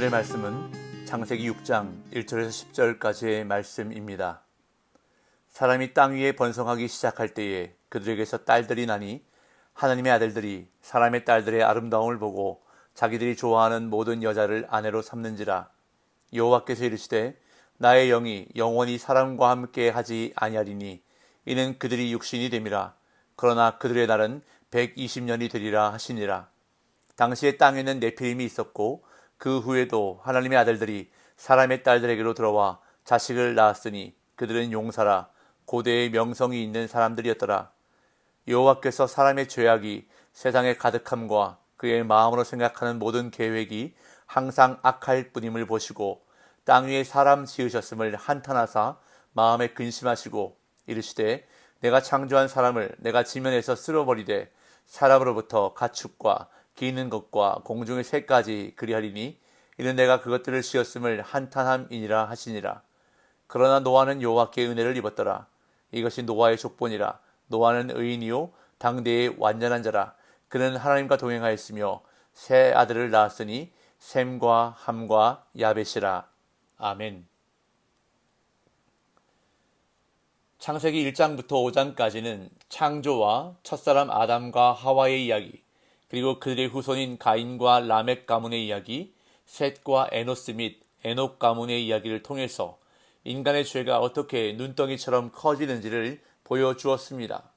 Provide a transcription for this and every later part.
오늘의 말씀은 창세기 6장 1절에서 10절까지의 말씀입니다. 사람이 땅 위에 번성하기 시작할 때에 그들에게서 딸들이 나니 하나님의 아들들이 사람의 딸들의 아름다움을 보고 자기들이 좋아하는 모든 여자를 아내로 삼는지라. 여호와께서 이르시되 나의 영이 영원히 사람과 함께 하지 아니하리니 이는 그들이 육신이 됨이라. 그러나 그들의 날은 120년이 되리라 하시니라. 당시에 땅에는 네피림이 있었고 그 후에도 하나님의 아들들이 사람의 딸들에게로 들어와 자식을 낳았으니 그들은 용사라 고대의 명성이 있는 사람들이었더라. 여호와께서 사람의 죄악이 세상에 가득함과 그의 마음으로 생각하는 모든 계획이 항상 악할 뿐임을 보시고 땅 위에 사람 지으셨음을 한탄하사 마음에 근심하시고 이르시되 내가 창조한 사람을 내가 지면에서 쓸어버리되 사람으로부터 가축과 기는 것과 공중의 새까지 그리하리니 이는 내가 그것들을 지었음을 한탄함이니라 하시니라. 그러나 노아는 여호와께 은혜를 입었더라. 이것이 노아의 족본이라. 노아는 의인이요 당대의 완전한 자라. 그는 하나님과 동행하였으며 세 아들을 낳았으니 셈과 함과 야벳이라. 아멘. 창세기 1장부터 5장까지는 창조와 첫사람 아담과 하와의 이야기, 그리고 그들의 후손인 가인과 라멕 가문의 이야기, 셋과 에노스 및 에녹 가문의 이야기를 통해서 인간의 죄가 어떻게 눈덩이처럼 커지는지를 보여주었습니다.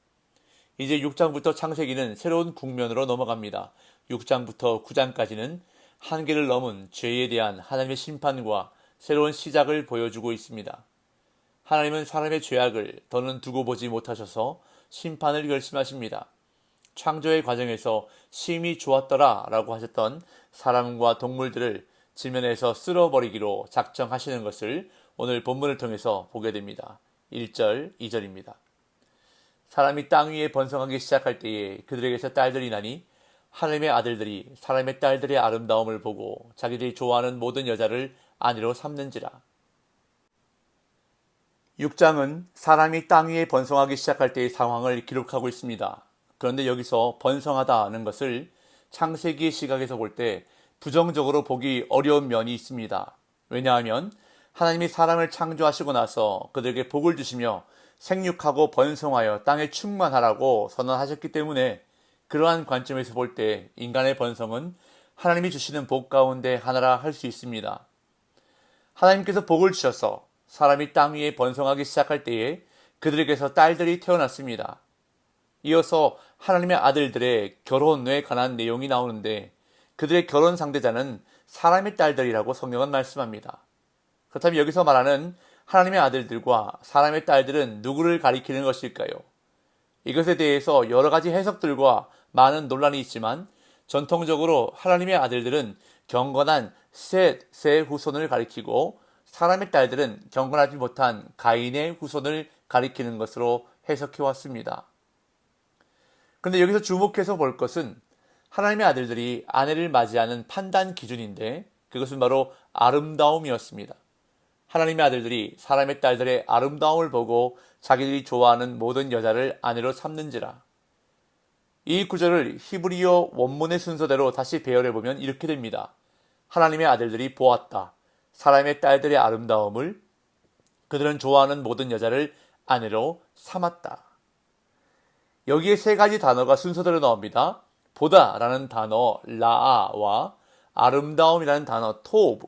이제 6장부터 창세기는 새로운 국면으로 넘어갑니다. 6장부터 9장까지는 한계를 넘은 죄에 대한 하나님의 심판과 새로운 시작을 보여주고 있습니다. 하나님은 사람의 죄악을 더는 두고 보지 못하셔서 심판을 결심하십니다. 창조의 과정에서 심히 좋았더라 라고 하셨던 사람과 동물들을 지면에서 쓸어버리기로 작정하시는 것을 오늘 본문을 통해서 보게 됩니다. 1절, 2절입니다. 사람이 땅 위에 번성하기 시작할 때에 그들에게서 딸들이 나니 하나님의 아들들이 사람의 딸들의 아름다움을 보고 자기들이 좋아하는 모든 여자를 아내로 삼는지라. 6장은 사람이 땅 위에 번성하기 시작할 때의 상황을 기록하고 있습니다. 그런데 여기서 번성하다는 것을 창세기의 시각에서 볼 때 부정적으로 보기 어려운 면이 있습니다. 왜냐하면 하나님이 사람을 창조하시고 나서 그들에게 복을 주시며 생육하고 번성하여 땅에 충만하라고 선언하셨기 때문에 그러한 관점에서 볼 때 인간의 번성은 하나님이 주시는 복 가운데 하나라 할 수 있습니다. 하나님께서 복을 주셔서 사람이 땅 위에 번성하기 시작할 때에 그들에게서 딸들이 태어났습니다. 이어서 하나님의 아들들의 결혼에 관한 내용이 나오는데 그들의 결혼 상대자는 사람의 딸들이라고 성경은 말씀합니다. 그렇다면 여기서 말하는 하나님의 아들들과 사람의 딸들은 누구를 가리키는 것일까요? 이것에 대해서 여러 가지 해석들과 많은 논란이 있지만 전통적으로 하나님의 아들들은 경건한 셋의 후손을 가리키고 사람의 딸들은 경건하지 못한 가인의 후손을 가리키는 것으로 해석해왔습니다. 그런데 여기서 주목해서 볼 것은 하나님의 아들들이 아내를 맞이하는 판단 기준인데 그것은 바로 아름다움이었습니다. 하나님의 아들들이 사람의 딸들의 아름다움을 보고 자기들이 좋아하는 모든 여자를 아내로 삼는지라. 이 구절을 히브리어 원문의 순서대로 다시 배열해보면 이렇게 됩니다. 하나님의 아들들이 보았다. 사람의 딸들의 아름다움을 그들은 좋아하는 모든 여자를 아내로 삼았다. 여기에 세 가지 단어가 순서대로 나옵니다. 보다라는 단어 라아와 아름다움이라는 단어 토브,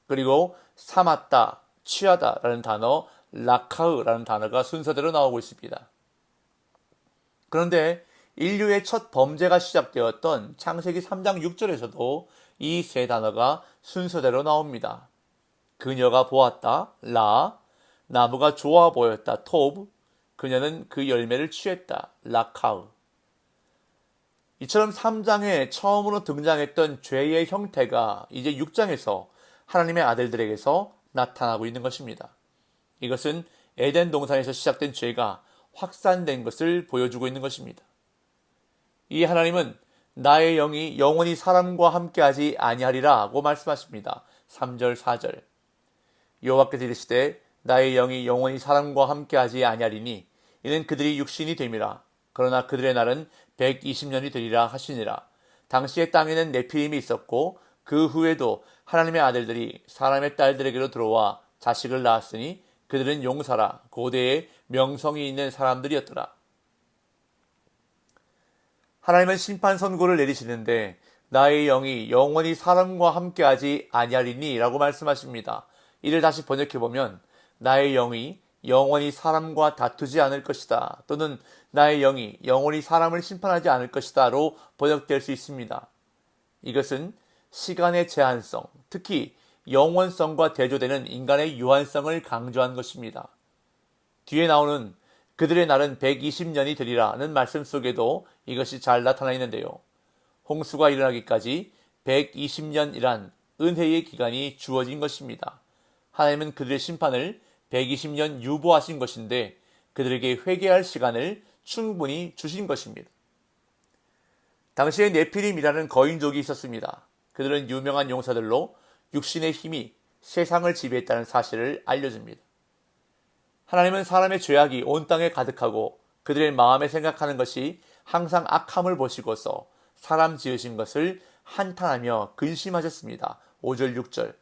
그리고 삼았다, 취하다라는 단어 라카으라는 단어가 순서대로 나오고 있습니다. 그런데 인류의 첫 범죄가 시작되었던 창세기 3장 6절에서도 이 세 단어가 순서대로 나옵니다. 그녀가 보았다, 라, 나무가 좋아 보였다, 토브, 그녀는 그 열매를 취했다, 라카으. 이처럼 3장에 처음으로 등장했던 죄의 형태가 이제 6장에서 하나님의 아들들에게서 나타나고 있는 것입니다. 이것은 에덴 동산에서 시작된 죄가 확산된 것을 보여주고 있는 것입니다. 이 하나님은 나의 영이 영원히 사람과 함께하지 아니하리라고 말씀하십니다. 3절 4절. 여호와께서 이르시되 나의 영이 영원히 사람과 함께하지 아니하리니 이는 그들이 육신이 됨이라. 그러나 그들의 날은 120년이 되리라 하시니라. 당시에 땅에는 네피림이 있었고 그 후에도 하나님의 아들들이 사람의 딸들에게로 들어와 자식을 낳았으니 그들은 용사라 고대에 명성이 있는 사람들이었더라. 하나님은 심판 선고를 내리시는데 나의 영이 영원히 사람과 함께하지 아니하리니 라고 말씀하십니다. 이를 다시 번역해보면 나의 영이 영원히 사람과 다투지 않을 것이다 또는 나의 영이 영원히 사람을 심판하지 않을 것이다 로 번역될 수 있습니다. 이것은 시간의 제한성, 특히 영원성과 대조되는 인간의 유한성을 강조한 것입니다. 뒤에 나오는 그들의 날은 120년이 되리라는 말씀 속에도 이것이 잘 나타나 있는데요. 홍수가 일어나기까지 120년이란 은혜의 기간이 주어진 것입니다. 하나님은 그들의 심판을 120년 유보하신 것인데 그들에게 회개할 시간을 충분히 주신 것입니다. 당시에 네피림이라는 거인족이 있었습니다. 그들은 유명한 용사들로 육신의 힘이 세상을 지배했다는 사실을 알려줍니다. 하나님은 사람의 죄악이 온 땅에 가득하고 그들의 마음에 생각하는 것이 항상 악함을 보시고서 사람 지으신 것을 한탄하며 근심하셨습니다. 5절 6절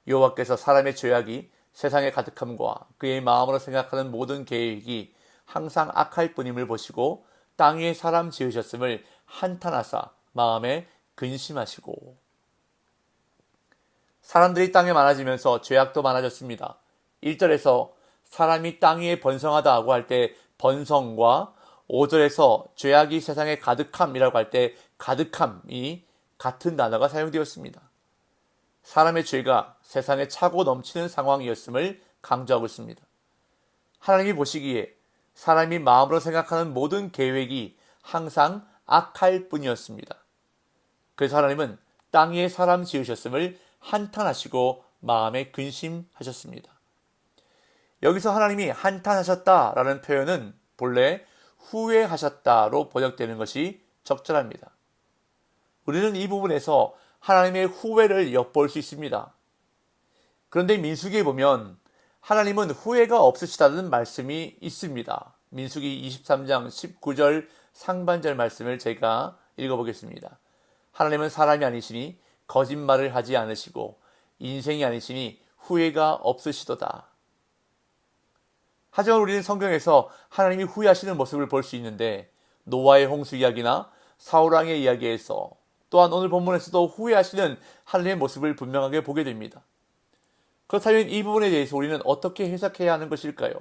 여호와께서 사람의 죄악이 세상에 가득함과 그의 마음으로 생각하는 모든 계획이 항상 악할 뿐임을 보시고 땅 위에 사람 지으셨음을 한탄하사 마음에 근심하시고 사람들이 땅에 많아지면서 죄악도 많아졌습니다. 1절에서 사람이 땅 위에 번성하다고 할 때 번성과 5절에서 죄악이 세상에 가득함이라고 할 때 가득함이 같은 단어가 사용되었습니다. 사람의 죄가 세상에 차고 넘치는 상황이었음을 강조하고 있습니다. 하나님이 보시기에 사람이 마음으로 생각하는 모든 계획이 항상 악할 뿐이었습니다. 그래서 하나님은 땅 위에 사람 지으셨음을 한탄하시고 마음에 근심하셨습니다. 여기서 하나님이 한탄하셨다라는 표현은 본래 후회하셨다로 번역되는 것이 적절합니다. 우리는 이 부분에서 하나님의 후회를 엿볼 수 있습니다. 그런데 민수기에 보면 하나님은 후회가 없으시다는 말씀이 있습니다. 민수기 23장 19절 상반절 말씀을 제가 읽어보겠습니다. 하나님은 사람이 아니시니 거짓말을 하지 않으시고 인생이 아니시니 후회가 없으시도다. 하지만 우리는 성경에서 하나님이 후회하시는 모습을 볼 수 있는데 노아의 홍수 이야기나 사울왕의 이야기에서 또한 오늘 본문에서도 후회하시는 하나님의 모습을 분명하게 보게 됩니다. 그렇다면 이 부분에 대해서 우리는 어떻게 해석해야 하는 것일까요?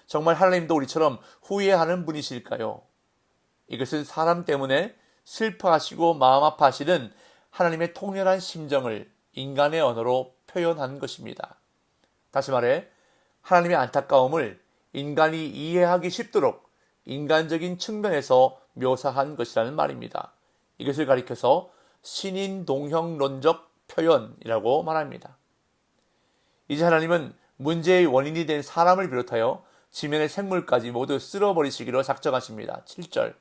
정말 하나님도 우리처럼 후회하는 분이실까요? 이것은 사람 때문에 슬퍼하시고 마음 아파하시는 하나님의 통렬한 심정을 인간의 언어로 표현한 것입니다. 다시 말해 하나님의 안타까움을 인간이 이해하기 쉽도록 인간적인 측면에서 묘사한 것이라는 말입니다. 이것을 가리켜서 신인동형론적 표현이라고 말합니다. 이제 하나님은 문제의 원인이 된 사람을 비롯하여 지면의 생물까지 모두 쓸어버리시기로 작정하십니다. 7절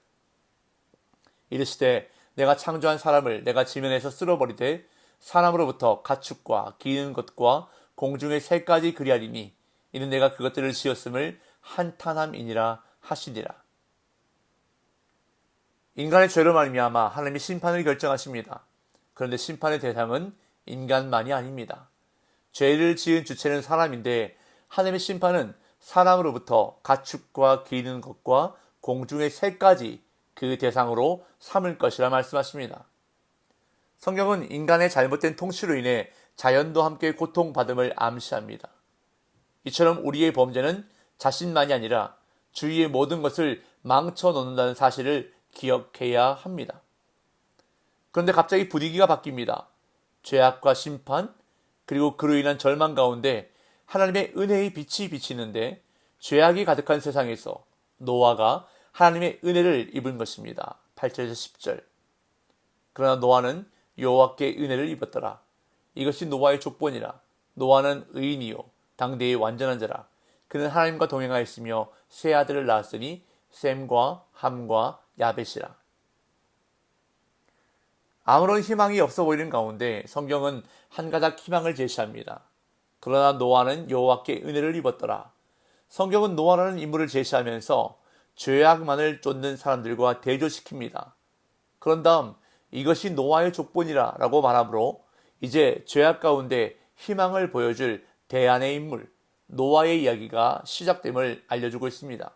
이르시되 내가 창조한 사람을 내가 지면에서 쓸어버리되 사람으로부터 가축과 기는 것과 공중의 새까지 그리하리니 이는 내가 그것들을 지었음을 한탄함이니라 하시니라. 인간의 죄로 말미암아 하나님이 심판을 결정하십니다. 그런데 심판의 대상은 인간만이 아닙니다. 죄를 지은 주체는 사람인데 하나님의 심판은 사람으로부터 가축과 기는 것과 공중의 새까지 그 대상으로 삼을 것이라 말씀하십니다. 성경은 인간의 잘못된 통치로 인해 자연도 함께 고통받음을 암시합니다. 이처럼 우리의 범죄는 자신만이 아니라 주위의 모든 것을 망쳐놓는다는 사실을 기억해야 합니다. 그런데 갑자기 분위기가 바뀝니다. 죄악과 심판, 그리고 그로 인한 절망 가운데 하나님의 은혜의 빛이 비치는데 죄악이 가득한 세상에서 노아가 하나님의 은혜를 입은 것입니다. 8절에서 10절. 그러나 노아는 여호와께 은혜를 입었더라. 이것이 노아의 족본이라. 노아는 의인이요 당대의 완전한 자라. 그는 하나님과 동행하였으며 세 아들을 낳았으니 셈과 함과 야벳이라. 아무런 희망이 없어 보이는 가운데 성경은 한 가닥 희망을 제시합니다. 그러나 노아는 여호와께 은혜를 입었더라. 성경은 노아라는 인물을 제시하면서 죄악만을 쫓는 사람들과 대조시킵니다. 그런 다음 이것이 노아의 족본이라 라고 말하므로 이제 죄악 가운데 희망을 보여줄 대안의 인물 노아의 이야기가 시작됨을 알려주고 있습니다.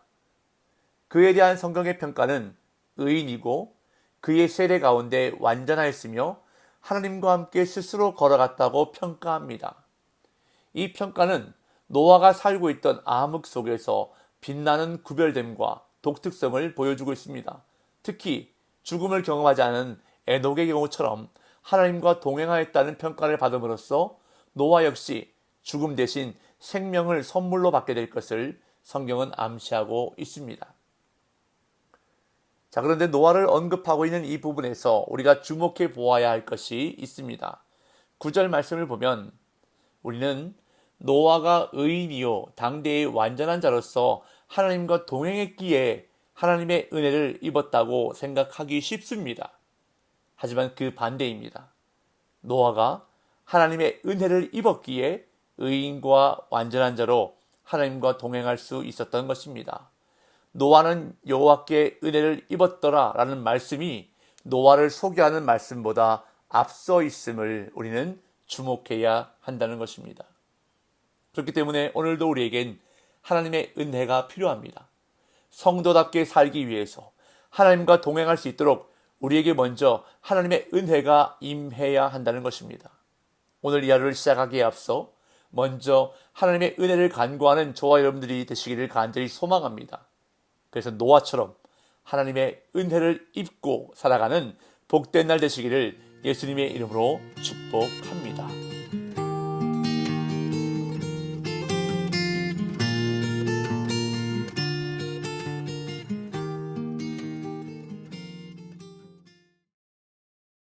그에 대한 성경의 평가는 의인이고 그의 세대 가운데 완전하였으며 하나님과 함께 스스로 걸어갔다고 평가합니다. 이 평가는 노아가 살고 있던 암흑 속에서 빛나는 구별됨과 독특성을 보여주고 있습니다. 특히 죽음을 경험하지 않은 에녹의 경우처럼 하나님과 동행하였다는 평가를 받음으로써 노아 역시 죽음 대신 생명을 선물로 받게 될 것을 성경은 암시하고 있습니다. 자, 그런데 노아를 언급하고 있는 이 부분에서 우리가 주목해 보아야 할 것이 있습니다. 9절 말씀을 보면 우리는 노아가 의인이요 당대의 완전한 자로서 하나님과 동행했기에 하나님의 은혜를 입었다고 생각하기 쉽습니다. 하지만 그 반대입니다. 노아가 하나님의 은혜를 입었기에 의인과 완전한 자로 하나님과 동행할 수 있었던 것입니다. 노아는 여호와께 은혜를 입었더라 라는 말씀이 노아를 소개하는 말씀보다 앞서 있음을 우리는 주목해야 한다는 것입니다. 그렇기 때문에 오늘도 우리에겐 하나님의 은혜가 필요합니다. 성도답게 살기 위해서 하나님과 동행할 수 있도록 우리에게 먼저 하나님의 은혜가 임해야 한다는 것입니다. 오늘 이 하루를 시작하기에 앞서 먼저 하나님의 은혜를 간구하는 저와 여러분들이 되시기를 간절히 소망합니다. 그래서 노아처럼 하나님의 은혜를 입고 살아가는 복된 날 되시기를 예수님의 이름으로 축복합니다.